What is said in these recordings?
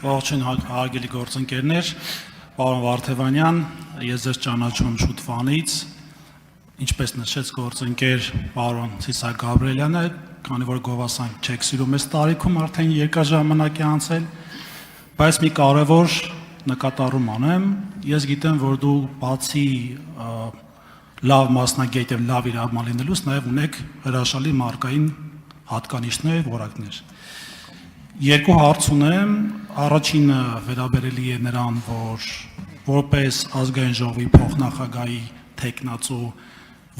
Ողջույն հարգելի գործընկերներ, պարոն Վարդևանյան, ես ձեզ ճանաչում շուտ վանից, ինչպես նշեց գործընկեր պարոն Ցիսակ Գաբրիելյանը, քանի որ գովասան չեք սիրում այս տարիքում արդեն երկար ժամանակ է անցել, բայց մի կարևոր նկատառում անեմ, ես գիտեմ, որ դու բացի լավ մասնագետ եւ լավ իրավաբան լինելուց նաեւ ունեք հրաշալի մարկային հատկանիշներ, որակներ։ Երկու հարց ունեմ, առաջինը վերաբերելի է նրան, որ որպես ազգային ժողովի փոխնախագահի թեկնածու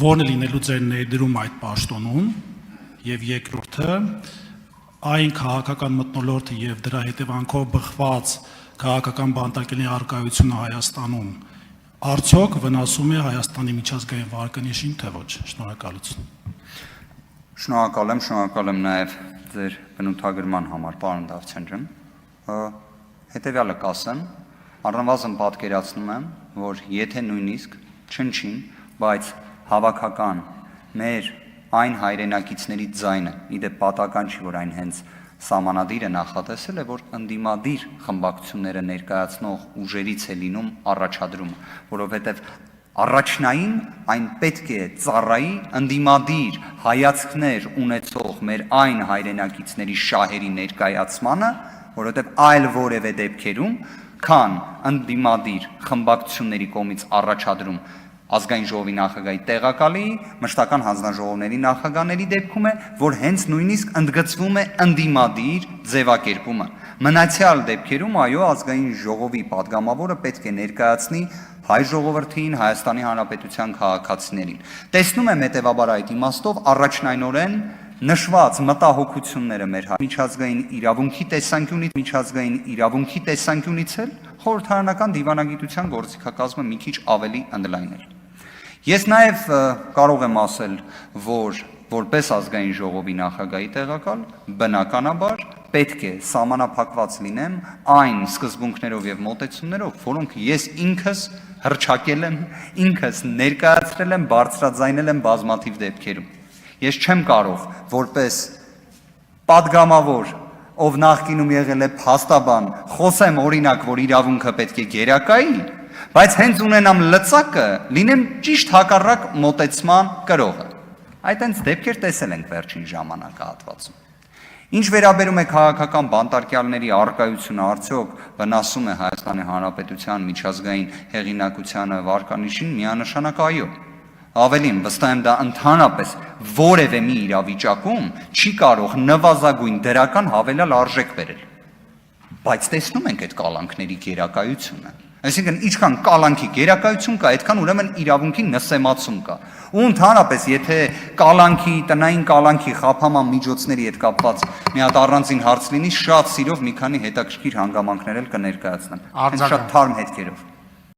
որն է լինելու ձեր ներդրումը այդ պաշտոնում, եւ երկրորդը այն քաղաքական մթնոլորտը եւ դրա հետևանքով բխված քաղաքական բանտարկելի առկայությունը Հայաստանում արդյոք վնասում է Հայաստանի միջազգային վարկանիշին, թե ոչ։ Շնորհակալություն։ Շնորհակալ եմ նաև ձեր բնութագրման համար, պարոն Դավթյան ջան։ Հետևյալը կասեմ, առնվազն պատկերացնում եմ, որ եթե նույնիսկ չնչին, բայց հավաքական մեր այն հայրենակիցների ձայնը, իդեպ պատահական չի, որ այն հենց սահմանադիրը նախատեսել է, որ ընդդիմադիր խմբակցությունները ներկայացնող ուժերից է լինում առաջադրումը, որովհետև առաջնային այն պետք է ծառայի ընդդիմադիր հայացքներ ունեցող մեր այն հայրենակիցների շահերի ներկայացմանը, որովհետև այլ որևէ դեպքերում, քան ընդդիմադիր խմբակցությունների կողմից առաջադրում ազգային ժողովի նախագահի տեղակալի, մշտական հանձնաժողովների նախագահների դեպքում է, որ հենց նույնիսկ ընդգծվում է ընդդիմադիր ձևակերպումը։ Մնացյալ դեպքերում, այո, ազգային ժողովի падգամավորը պետք է ներկայացնի հայ ժողովրդին, Հայաստանի Հանրապետության քաղաքացիներին։ Տեսնում եմ հետևաբար այդ իմաստով առաջնայնորեն նշված մտահոգությունները մեր միջազգային իրավունքի տեսանկյունից էլ խորհրդարանական դիվանագիտության գործիքակազմը մի քիչ ավելի ընդլայնել։ Ես նաև կարող եմ ասել, որ որպես ազգային ժողովի նախագահի տեղակալ, բնականաբար պետք է սահմանափակված լինեմ այն սկզբունքներով եւ մոտեցումներով, որոնք ես ինքս հռչակել եմ, ինքս ներկայացրել եմ, բարձրաձայնել եմ բազմաթիվ դեպքերում։ Ես չեմ կարող որպես падգամավոր, ով նախկինում եղել է փաստաբան, խոսեմ օրինակ, որ իրավունքը պետք է գերակայի, բայց հենց ունենամ լծակը, լինեմ ճիշտ հակառակ մոտեցման կրողը։ Այդ հենց դեպքեր տեսել ենք վերջին ժամանակահատվածում։ Ինչ վերաբերում է քաղաքական բանտարկյալների առկայությունը, արդյոք վնասում է Հայաստանի Հանրապետության միջազգային հեղինակությանը, վարկանիշին, միանշանակ այո։ Ավելին, վստահ եմ դա ընդհանրապես որևէ մի իրավիճակում չի կարող նվազագույն դրական հավելյալ արժեք բերել։ Բայց տեսնում ենք այդ կալանքների գերակայությունը։ Այսինքն, ինչքան կալանքի գերակայություն կա, այդքան ուրեմն իրավունքի նսեմացում կա։ Ու ընդհանրապես, եթե կալանքի, տնային կալանքի խափաման միջոցների հետ կապված մի հատ առանձին հարց լինի, շատ սիրով մի քանի հետաքրքիր հանգամանքներ էլ կներկայացնեմ։ Հենց շատ թարմ հետքերով։